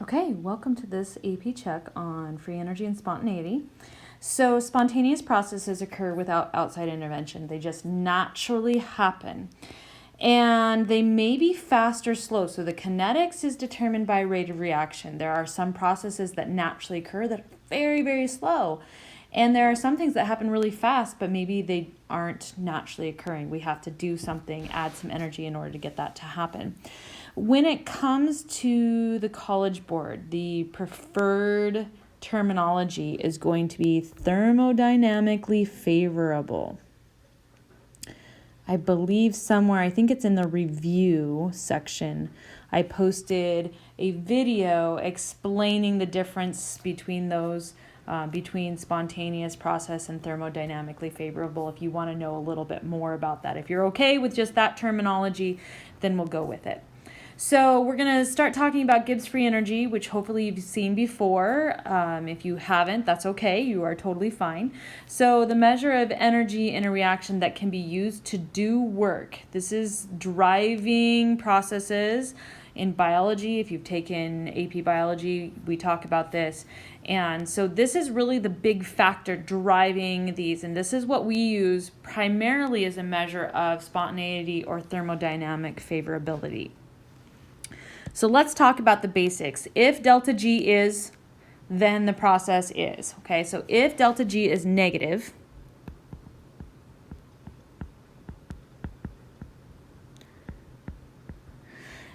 Okay, welcome to this AP check on free energy and spontaneity. So spontaneous processes occur without outside intervention. They just naturally happen. And they may be fast or slow. So the kinetics is determined by rate of reaction. There are some processes that naturally occur that are very, very slow. And there are some things that happen really fast, but maybe they aren't naturally occurring. We have to do something, add some energy in order to get that to happen. When it comes to the College Board, the preferred terminology is going to be thermodynamically favorable. I believe somewhere, I think it's in the review section, I posted a video explaining the difference between those, between spontaneous process and thermodynamically favorable, if you want to know a little bit more about that. If you're okay with just that terminology, then we'll go with it. So we're going to start talking about Gibbs free energy, which hopefully you've seen before. If you haven't, that's okay. You are totally fine. So the measure of energy in a reaction that can be used to do work. This is driving processes. In biology, if you've taken AP biology, we talk about this. And so this is really the big factor driving these. And this is what we use primarily as a measure of spontaneity or thermodynamic favorability. So let's talk about the basics. If delta G is, then the process is. Okay, so if delta G is negative,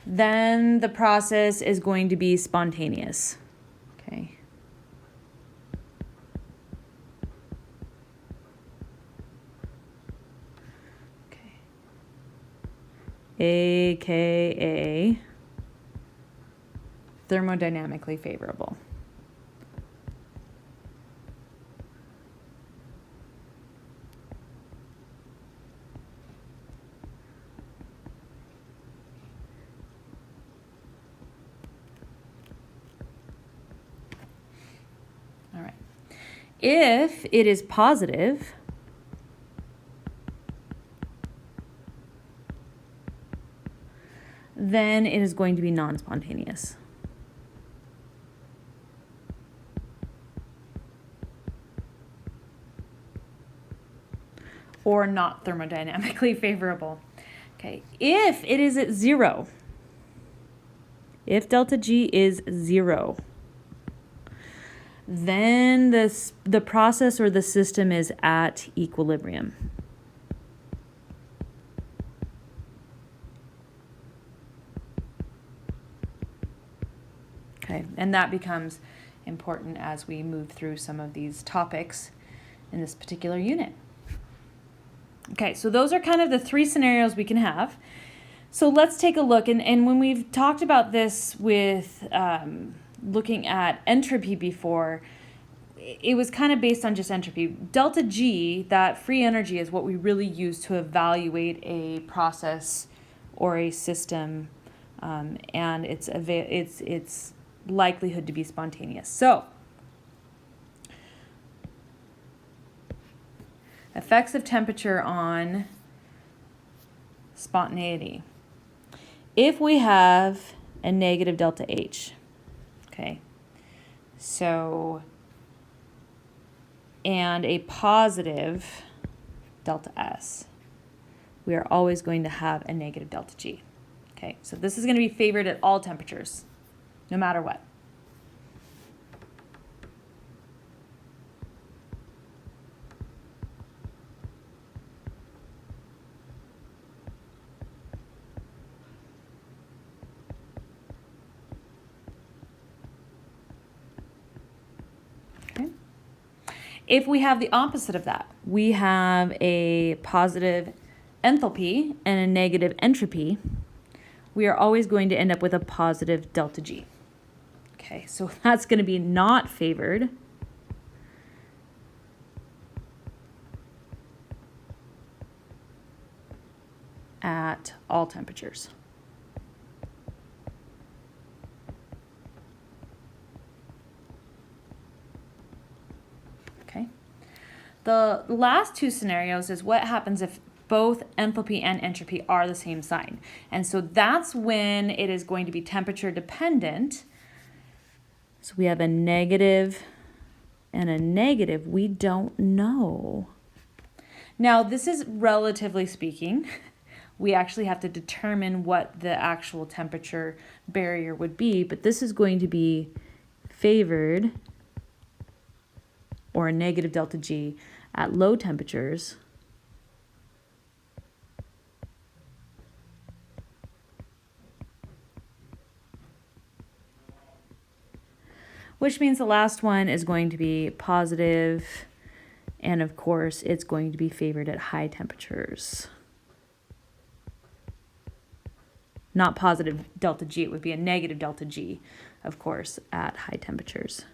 then the process is going to be spontaneous. Okay. AKA thermodynamically favorable. All right. If it is positive, then it is going to be non-spontaneous. Or not thermodynamically favorable. Okay, if it is at 0, if delta G is 0, then the process or the system is at equilibrium. Okay, and that becomes important as we move through some of these topics in this particular unit. Okay, so those are kind of the three scenarios we can have. So let's take a look. And when we've talked about this with looking at entropy before, it was kind of based on just entropy. Delta G, that free energy, is what we really use to evaluate a process or a system and its likelihood to be spontaneous. So effects of temperature on spontaneity. If we have a negative delta H, okay, so, and a positive delta S, we are always going to have a negative delta G. Okay, so this is going to be favored at all temperatures, no matter what. If we have the opposite of that, we have a positive enthalpy and a negative entropy, we are always going to end up with a positive delta G. Okay, so that's going to be not favored. At all temperatures. Okay. The last two scenarios is what happens if both enthalpy and entropy are the same sign. And so that's when it is going to be temperature dependent So we have a negative and a negative. We don't know. Now, this is relatively speaking. We actually have to determine what the actual temperature barrier would be, but this is going to be favored, or a negative delta G, at low temperatures. Which means the last one is going to be positive, and of course it's going to be favored at high temperatures. Not positive delta G, it would be a negative delta G, of course, at high temperatures.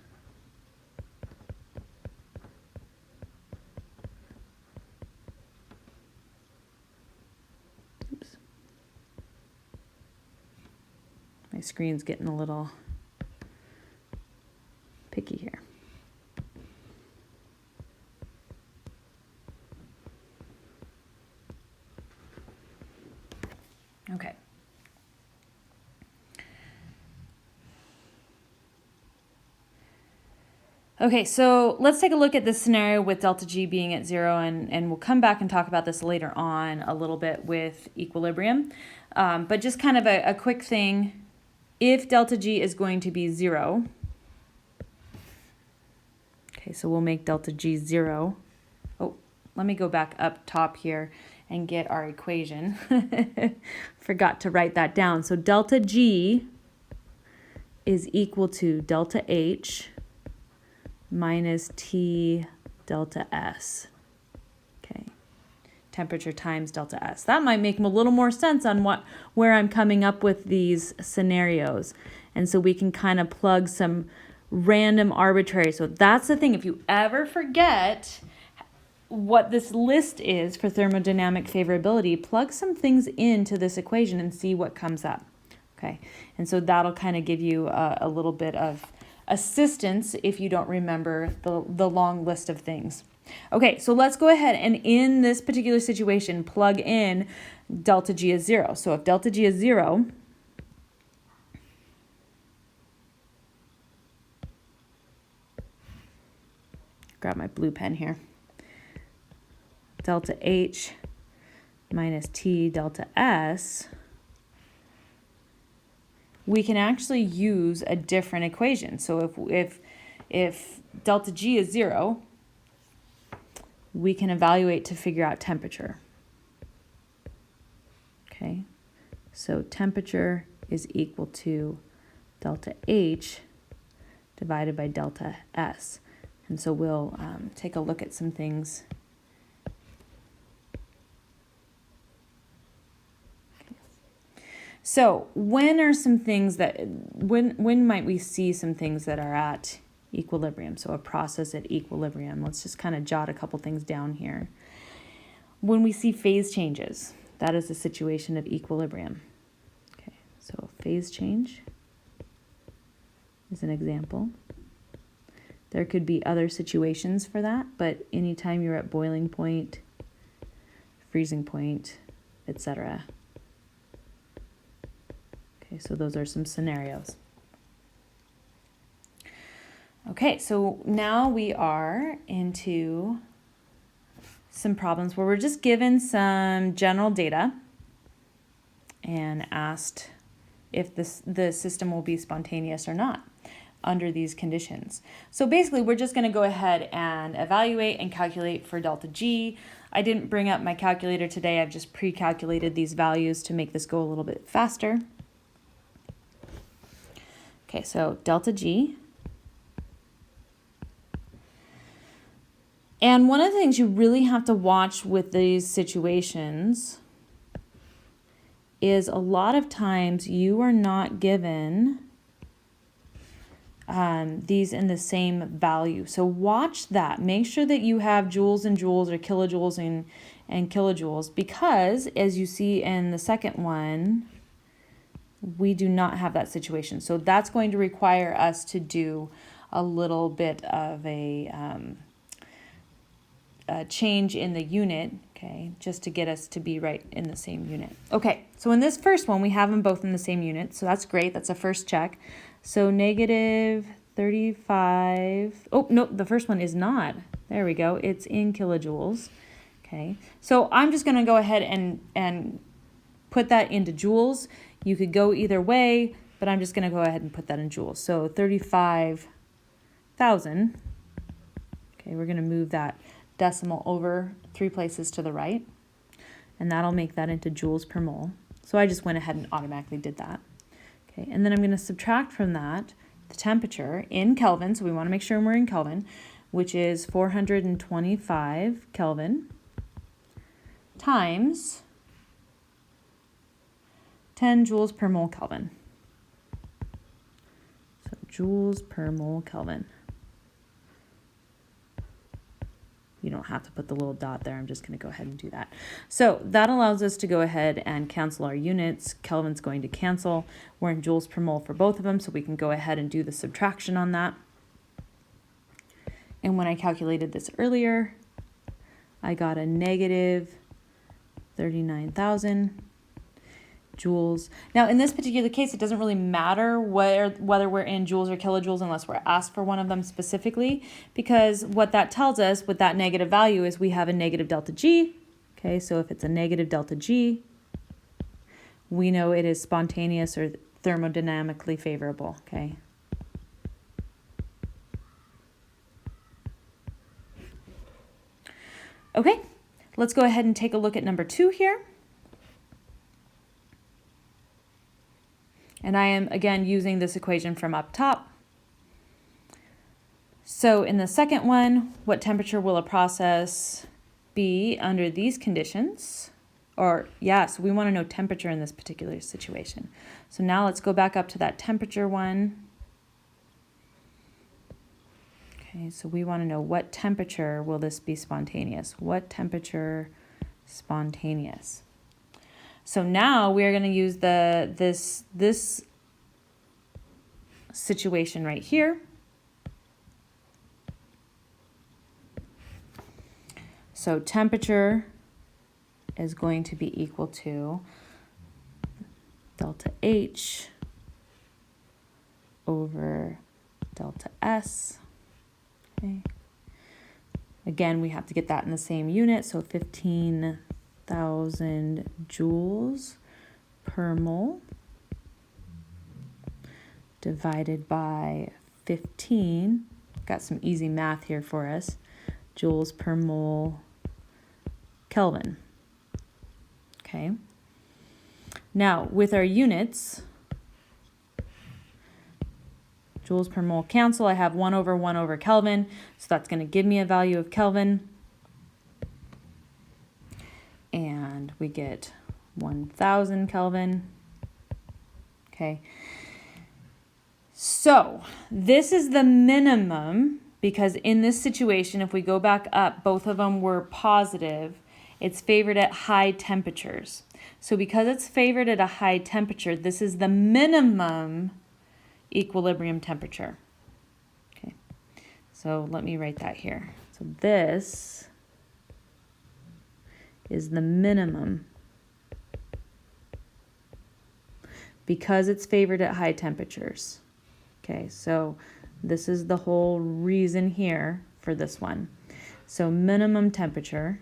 Oops. My screen's getting a little picky here. Okay. Okay, so let's take a look at this scenario with delta G being at 0, and we'll come back and talk about this later on a little bit with equilibrium. But just kind of a quick thing, if delta G is going to be 0, okay, so we'll make delta G 0. Oh, let me go back up top here and get our equation. Forgot to write that down. So delta G is equal to delta H minus T delta S. Okay, temperature times delta S. That might make a little more sense on where I'm coming up with these scenarios. And so we can kind of plug some random arbitrary. So that's the thing. If you ever forget what this list is for thermodynamic favorability, plug some things into this equation and see what comes up. Okay, and so that'll kind of give you a little bit of assistance if you don't remember the long list of things. Okay, so let's go ahead and in this particular situation plug in delta G is 0. So if delta G is 0, grab my blue pen here, delta H minus T delta S, we can actually use a different equation. So if delta G is 0, we can evaluate to figure out temperature. Okay, so temperature is equal to delta H divided by delta S. And so we'll take a look at some things. So when are some things that, when might we see some things that are at equilibrium? So a process at equilibrium. Let's just kind of jot a couple things down here. When we see phase changes, that is a situation of equilibrium. Okay, so phase change is an example. There could be other situations for that, but anytime you're at boiling point, freezing point, etc. Okay, so those are some scenarios. Okay, so now we are into some problems where we're just given some general data and asked if the system will be spontaneous or not under these conditions. So basically, we're just going to go ahead and evaluate and calculate for delta G. I didn't bring up my calculator today. I've just pre-calculated these values to make this go a little bit faster. Okay, so delta G. And one of the things you really have to watch with these situations is a lot of times you are not given these in the same value. So watch that. Make sure that you have joules and joules or kilojoules and kilojoules, because as you see in the second one, we do not have that situation. So that's going to require us to do a little bit of a change in the unit, okay, just to get us to be right in the same unit. Okay, so in this first one, we have them both in the same unit, so that's great. That's a first check. So negative 35. Oh, no, the first one is not. There we go. It's in kilojoules. Okay. So I'm just going to go ahead and put that into joules. You could go either way, but I'm just going to go ahead and put that in joules. So 35,000. Okay, we're going to move that decimal over 3 places to the right, and that'll make that into joules per mole. So I just went ahead and automatically did that. Okay, and then I'm going to subtract from that the temperature in Kelvin, so we want to make sure we're in Kelvin, which is 425 Kelvin times 10 joules per mole Kelvin. So joules per mole Kelvin. You don't have to put the little dot there. I'm just going to go ahead and do that. So that allows us to go ahead and cancel our units. Kelvin's going to cancel. We're in joules per mole for both of them, so we can go ahead and do the subtraction on that. And when I calculated this earlier, I got a negative 39,000 joules. Now, in this particular case, it doesn't really matter whether we're in joules or kilojoules unless we're asked for one of them specifically, because what that tells us with that negative value is we have a negative delta G. Okay, so if it's a negative delta G, we know it is spontaneous or thermodynamically favorable. Okay. Okay, let's go ahead and take a look at number 2 here. And I am, again, using this equation from up top. So in the second one, what temperature will a process be under these conditions? So we want to know temperature in this particular situation. So now let's go back up to that temperature one. Okay, so we want to know what temperature will this be spontaneous? What temperature spontaneous? So now we are going to use this situation right here. So temperature is going to be equal to delta H over delta S. Okay. Again, we have to get that in the same unit, so 15,000 joules per mole divided by 15. Got some easy math here for us. Joules per mole Kelvin. Okay. Now, with our units, joules per mole cancel. I have 1 over Kelvin, so that's going to give me a value of Kelvin. And we get 1,000 Kelvin. Okay. So this is the minimum, because in this situation, if we go back up, both of them were positive. It's favored at high temperatures. So because it's favored at a high temperature, this is the minimum equilibrium temperature. Okay. So let me write that here. So this is the minimum because it's favored at high temperatures. Okay, so this is the whole reason here for this one. So minimum temperature.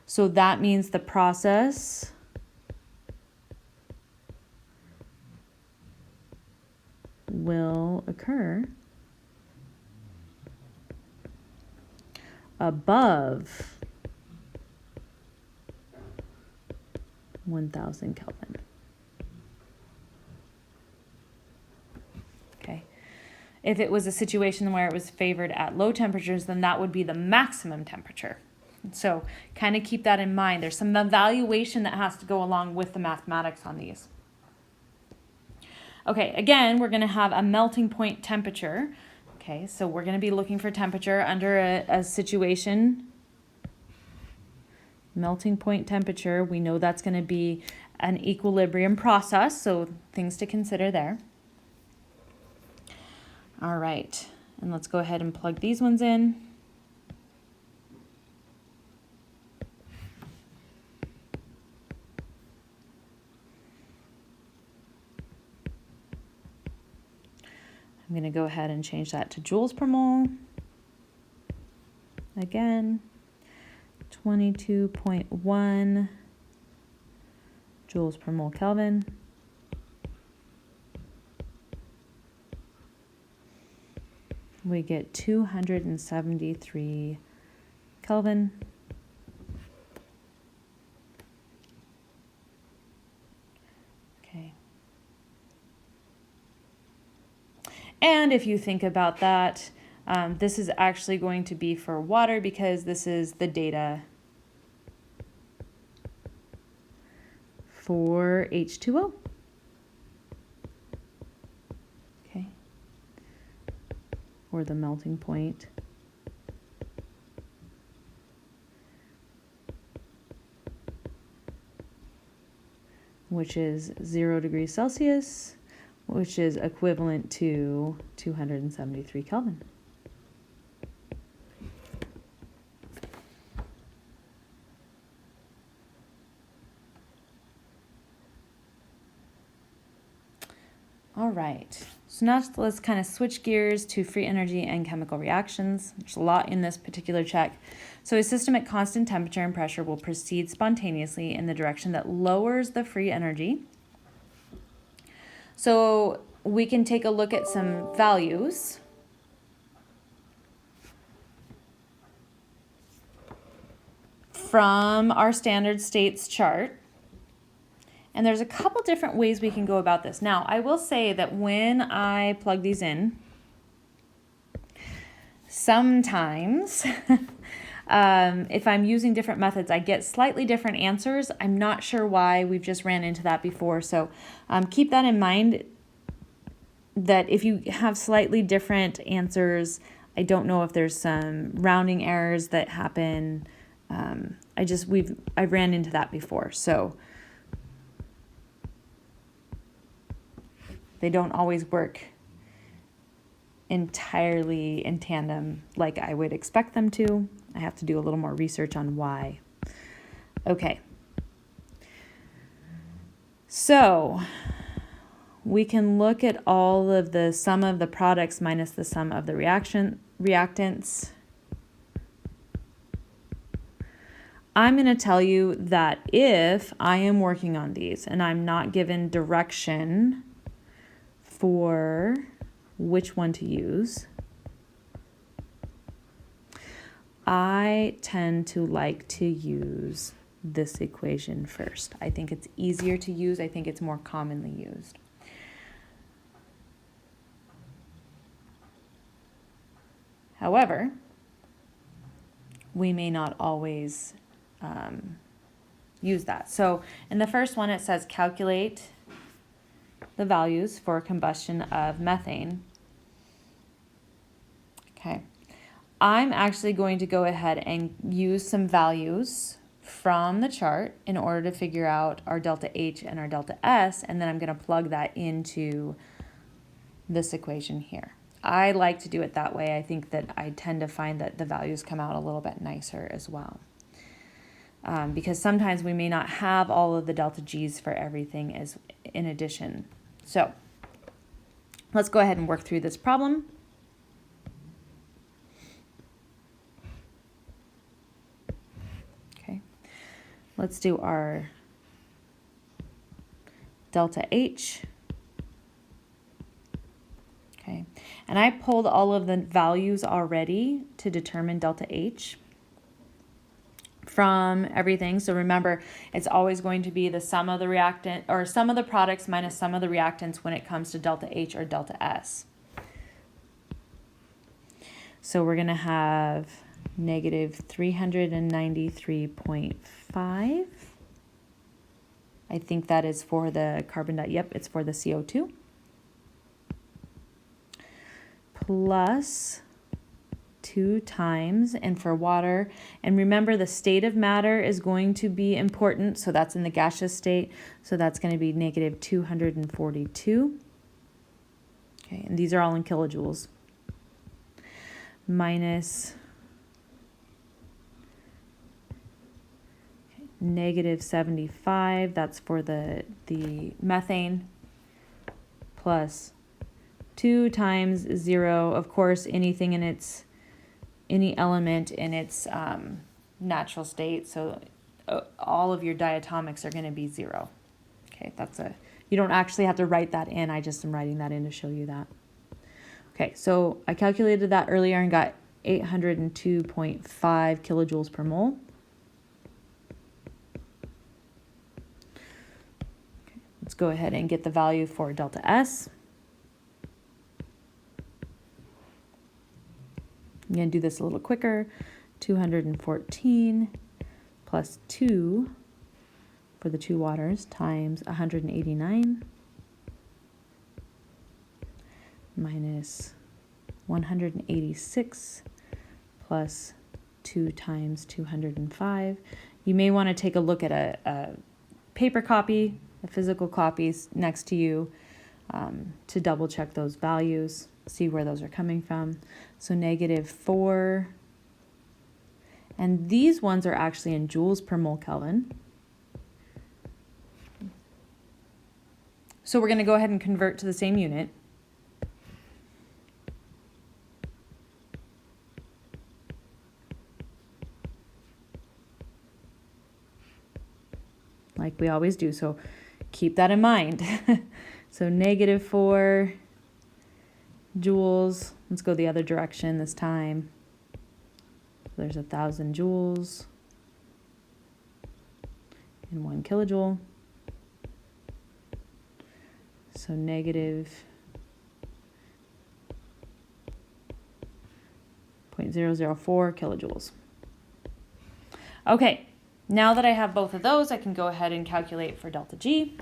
So that means the process will occur above 1,000 Kelvin. Okay. If it was a situation where it was favored at low temperatures, then that would be the maximum temperature. So kind of keep that in mind. There's some evaluation that has to go along with the mathematics on these. Okay, again, we're going to have a melting point temperature. Okay, so we're going to be looking for temperature under a situation. Melting point temperature, we know that's going to be an equilibrium process, so things to consider there. All right, and let's go ahead and plug these ones in. I'm going to go ahead and change that to joules per mole. Again, 22.1 joules per mole Kelvin. We get 273 Kelvin. Okay. And if you think about that, this is actually going to be for water because this is the data for H2O. Okay. Or the melting point. Which is 0 degrees Celsius, which is equivalent to 273 Kelvin. All right, so now let's kind of switch gears to free energy and chemical reactions. There's a lot in this particular check. So a system at constant temperature and pressure will proceed spontaneously in the direction that lowers the free energy. So we can take a look at some values. From our standard states chart. And there's a couple different ways we can go about this. Now, I will say that when I plug these in, sometimes if I'm using different methods, I get slightly different answers. I'm not sure why. We've just ran into that before. So keep that in mind, that if you have slightly different answers, I don't know if there's some rounding errors that happen. I've ran into that before. So they don't always work entirely in tandem like I would expect them to. I have to do a little more research on why. Okay. So we can look at all of the sum of the products minus the sum of the reactants. I'm going to tell you that if I am working on these and I'm not given direction for which one to use, I tend to like to use this equation first. I think it's easier to use. I think it's more commonly used. However, we may not always use that. So in the first one, it says calculate the values for combustion of methane. Okay. I'm actually going to go ahead and use some values from the chart in order to figure out our delta H and our delta S, and then I'm going to plug that into this equation here. I like to do it that way. I think that I tend to find that the values come out a little bit nicer as well. Because sometimes we may not have all of the delta G's for everything as in addition. So let's go ahead and work through this problem. Okay, let's do our delta H. Okay, and I pulled all of the values already to determine delta H from everything. So remember, it's always going to be the sum of the reactant or sum of the products minus sum of the reactants when it comes to delta H or delta S. So we're going to have negative 393.5. I think that is for the carbon dioxide. Yep, it's for the CO2. Plus 2 times, and for water, and remember the state of matter is going to be important, so that's in the gaseous state, so that's going to be negative 242. Okay, and these are all in kilojoules. Minus negative 75, that's for the methane, plus 2 times 0, of course, any element in its natural state. So all of your diatomics are going to be 0. Okay, you don't actually have to write that in. I just am writing that in to show you that. Okay, so I calculated that earlier and got 802.5 kilojoules per mole. Okay, let's go ahead and get the value for delta S. I'm going to do this a little quicker. 214 plus 2 for the 2 waters times 189 minus 186 plus 2 times 205. You may want to take a look at a paper copy, a physical copy next to you to double check those values, see where those are coming from. So -4, and these ones are actually in joules per mole Kelvin. So we're going to go ahead and convert to the same unit. Like we always do, so keep that in mind. So -4 joules. Let's go the other direction this time. There's 1,000 joules in 1 kilojoule. So -0.004 kilojoules. Okay, now that I have both of those, I can go ahead and calculate for delta G.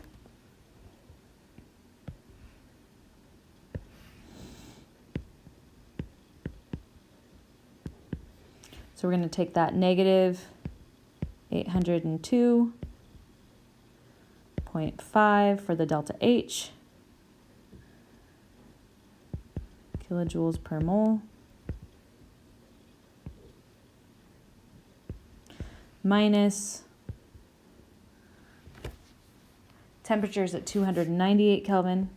So we're going to take that -802.5 for the delta H, kilojoules per mole, minus temperatures at 298 Kelvin,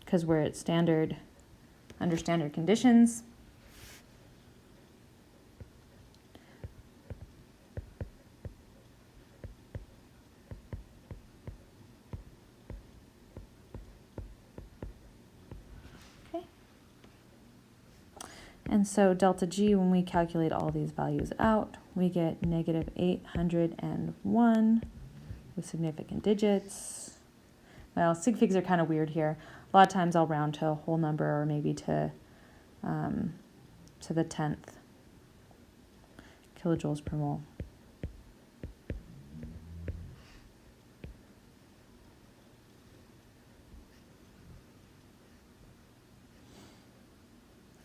because we're at under standard conditions. Okay. And so delta G, when we calculate all these values out, we get -801 with significant digits. Well, sig figs are kind of weird here. A lot of times I'll round to a whole number or maybe to the 10th kilojoules per mole.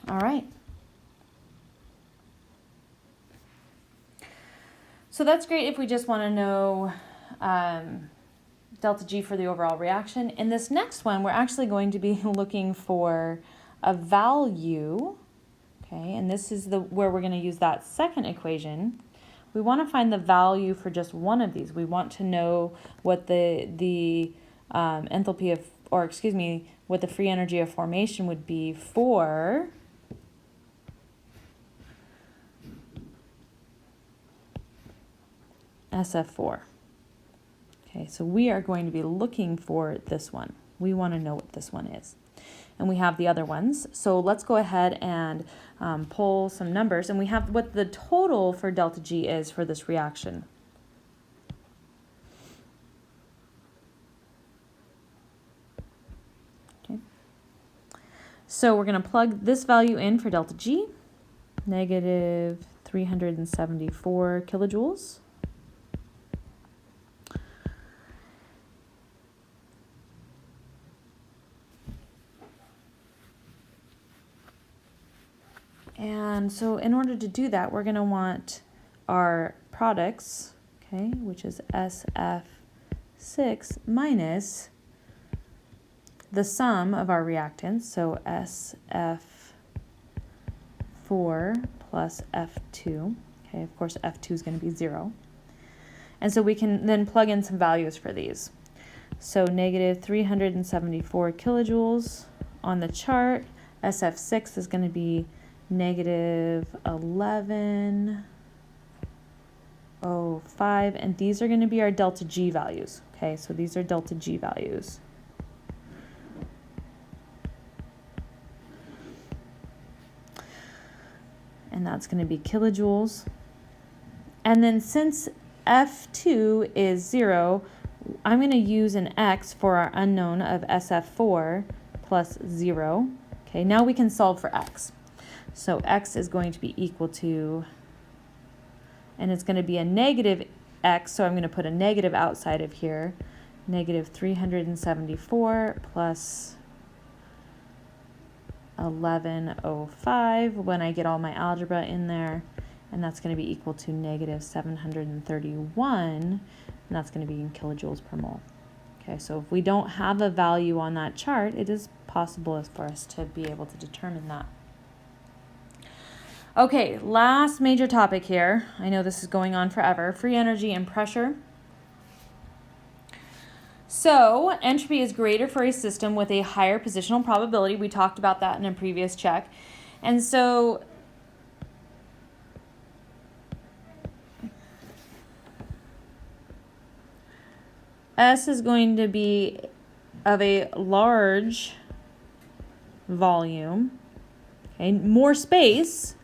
All right. So that's great if we just want to know delta G for the overall reaction. In this next one, we're actually going to be looking for a value, okay, and this is where we're going to use that second equation. We want to find the value for just one of these. We want to know what the enthalpy of, or excuse me, what the free energy of formation would be for SF4. Okay, so we are going to be looking for this one. We want to know what this one is. And we have the other ones. So let's go ahead and pull some numbers. And we have what the total for delta G is for this reaction. Okay. So we're going to plug this value in for delta G, -374 kilojoules. And so in order to do that, we're going to want our products, okay, which is SF6 minus the sum of our reactants, so SF4 plus F2. Okay, of course, F2 is going to be 0. And so we can then plug in some values for these. So negative 374 kilojoules on the chart. SF6 is going to be negative 1105, and these are going to be our delta G values. Okay, so these are delta G values. And that's going to be kilojoules. And then since F2 is 0, I'm going to use an X for our unknown of SF4 plus 0. Okay, now we can solve for X. So X is going to be equal to, and it's going to be a negative X, so I'm going to put a negative outside of here. Negative 374 plus 1105 when I get all my algebra in there, and that's going to be equal to negative 731, and that's going to be in kilojoules per mole. Okay, so if we don't have a value on that chart, it is possible for us to be able to determine that. Okay, last major topic here. I know this is going on forever. Free energy and pressure. So entropy is greater for a system with a higher positional probability. We talked about that in a previous check. And so S is going to be of a large volume, okay, more space,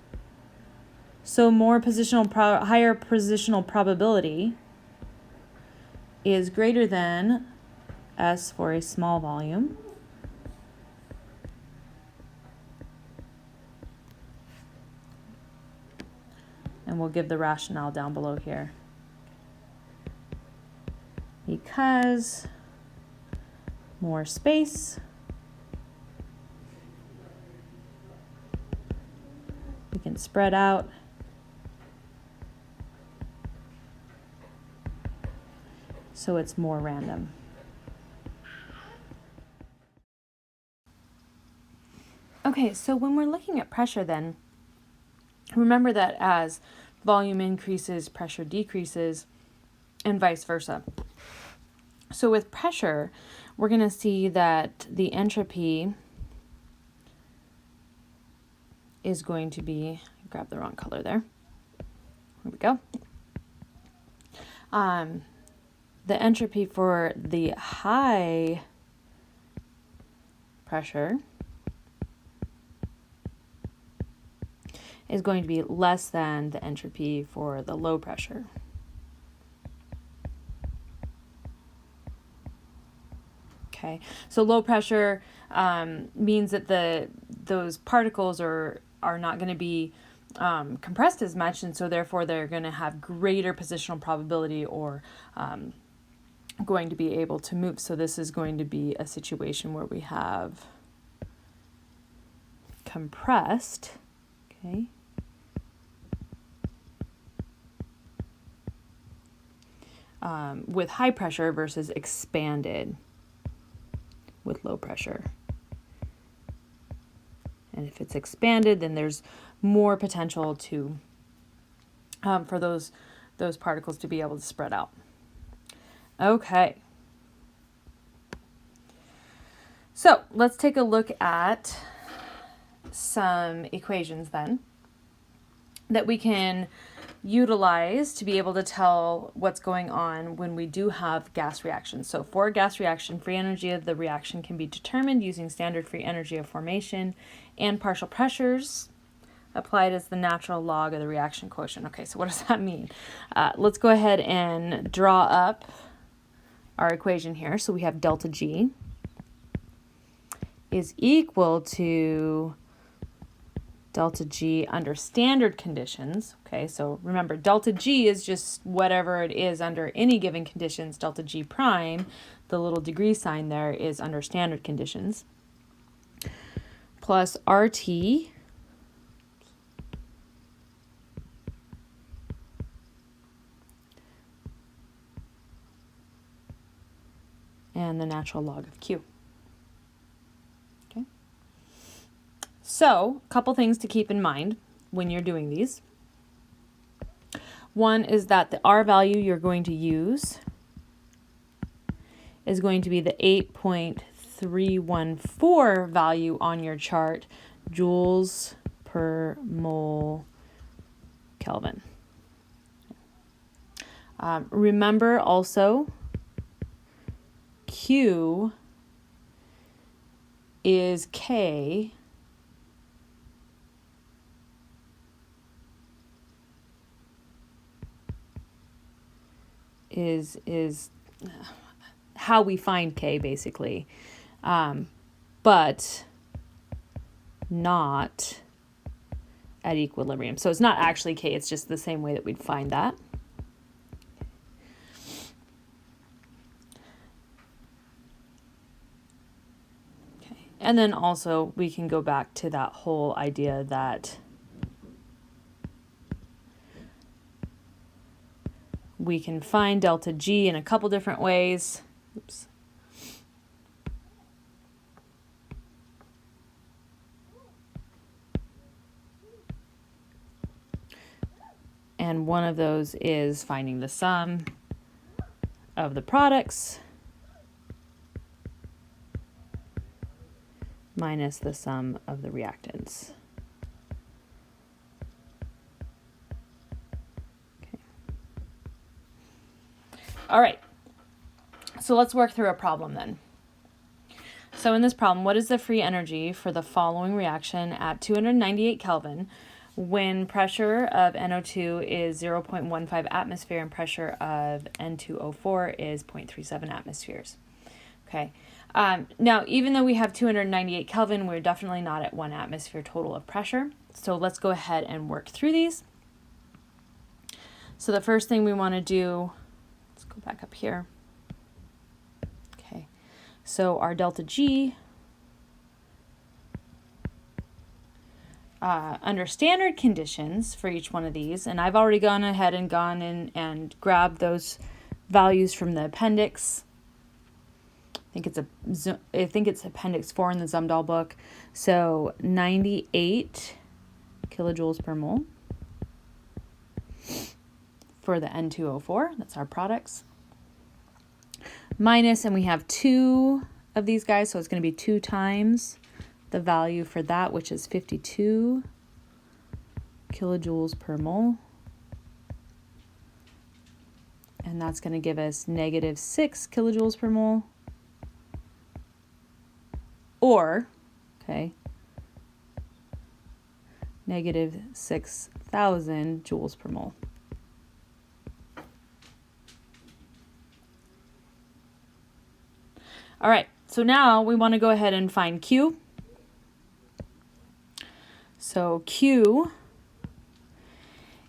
so more higher positional probability is greater than S for a small volume. And we'll give the rationale down below here. Because more space, we can spread out. So it's more random. Okay, so when we're looking at pressure then, remember that as volume increases, pressure decreases, and vice versa. So with pressure, we're going to see that the entropy is going to be, grab the wrong color there. Here we go. The entropy for the high pressure is going to be less than the entropy for the low pressure. Okay, so low pressure means that those particles are not going to be compressed as much, and so therefore they're going to have greater positional probability or going to be able to move. So this is going to be a situation where we have compressed, okay, with high pressure versus expanded with low pressure. And if it's expanded, then there's more potential to for those particles to be able to spread out. Okay. So let's take a look at some equations then that we can utilize to be able to tell what's going on when we do have gas reactions. So for a gas reaction, free energy of the reaction can be determined using standard free energy of formation and partial pressures applied as the natural log of the reaction quotient. Okay, so what does that mean? Let's go ahead and draw up our equation here. So we have delta G is equal to delta G under standard conditions. Okay, so remember, delta G is just whatever it is under any given conditions. Delta G prime, the little degree sign there, is under standard conditions. Plus RT and the natural log of Q. Okay. So, a couple things to keep in mind when you're doing these. One is that the R value you're going to use is going to be the 8.314 value on your chart, joules per mole Kelvin. Remember also, Q is K is how we find K, basically, but not at equilibrium. So it's not actually K, it's just the same way that we'd find that. Okay. And then also we can go back to that whole idea that we can find delta G in a couple different ways. Oops. And one of those is finding the sum of the products minus the sum of the reactants. Okay. All right. So let's work through a problem then. So in this problem, what is the free energy for the following reaction at 298 Kelvin when pressure of NO2 is 0.15 atmosphere and pressure of N2O4 is 0.37 atmospheres? Okay. Now, even though we have 298 Kelvin, we're definitely not at 1 atmosphere total of pressure. So let's go ahead and work through these. So the first thing we want to do, let's go back up here. Okay. So our delta G, under standard conditions for each one of these, and I've already gone ahead and gone in and grabbed those values from the appendix. I think it's appendix 4 in the Zumdahl book. So 98 kilojoules per mole for the N2O4, that's our products. Minus, and we have 2 of these guys, so it's going to be 2 times the value for that, which is 52 kilojoules per mole. And that's going to give us negative 6 kilojoules per mole. Or, okay, negative 6,000 joules per mole. All right, so now we want to go ahead and find Q. So Q,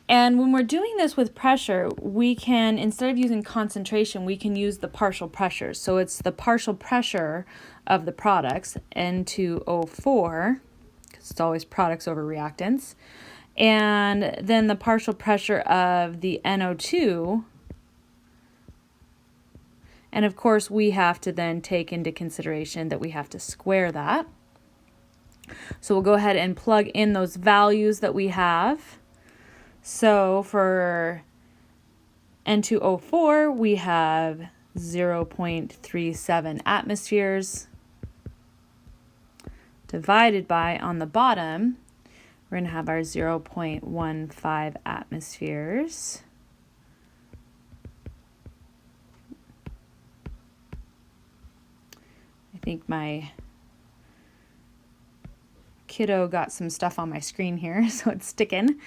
and when we're doing this with pressure, we can, instead of using concentration, we can use the partial pressure. So it's the partial pressure of the products, N2O4, because it's always products over reactants, and then the partial pressure of the NO2. And of course, we have to then take into consideration that we have to square that. So we'll go ahead and plug in those values that we have. So for N2O4, we have 0.37 atmospheres divided by, on the bottom, we're going to have our 0.15 atmospheres. I think my kiddo got some stuff on my screen here, so it's sticking.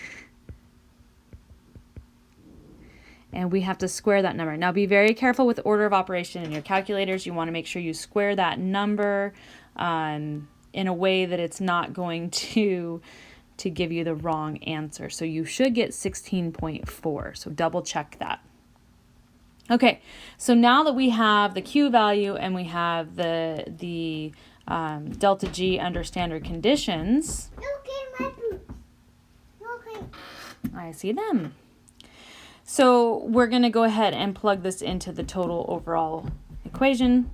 And we have to square that number. Now be very careful with order of operation in your calculators. You want to make sure you square that number in a way that it's not going to give you the wrong answer. So you should get 16.4. So double check that. Okay, so now that we have the Q value and we have the delta G under standard conditions. Look at my boots. Look. I see them. So we're going to go ahead and plug this into the total overall equation.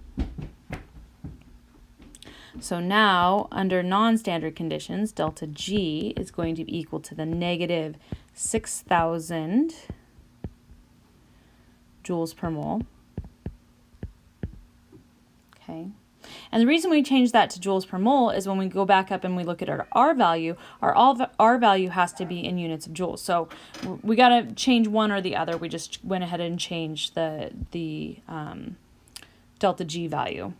So now, under non-standard conditions, delta G is going to be equal to the negative 6,000 joules per mole. Okay. And the reason we change that to joules per mole is when we go back up and we look at our R value, our R value has to be in units of joules. So we got to change one or the other. We just went ahead and changed the delta G value.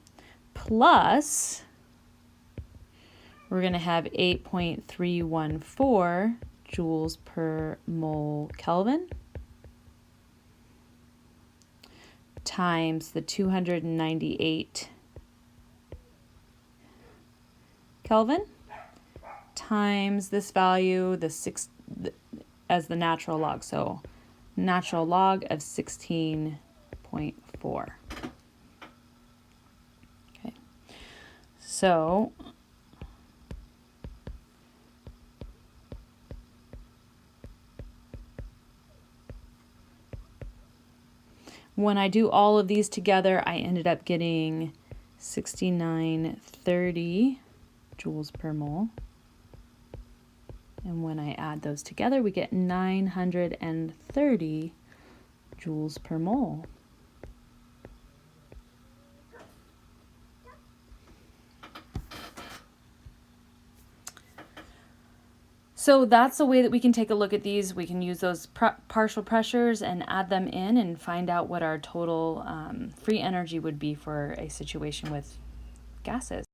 Plus, we're going to have 8.314 joules per mole Kelvin times the 298 Kelvin times this value, as the natural log. So natural log of 16.4. Okay. So when I do all of these together, I ended up getting 6930 joules per mole. And when I add those together, we get 930 joules per mole. So that's the way that we can take a look at these. We can use those partial pressures and add them in and find out what our total free energy would be for a situation with gases.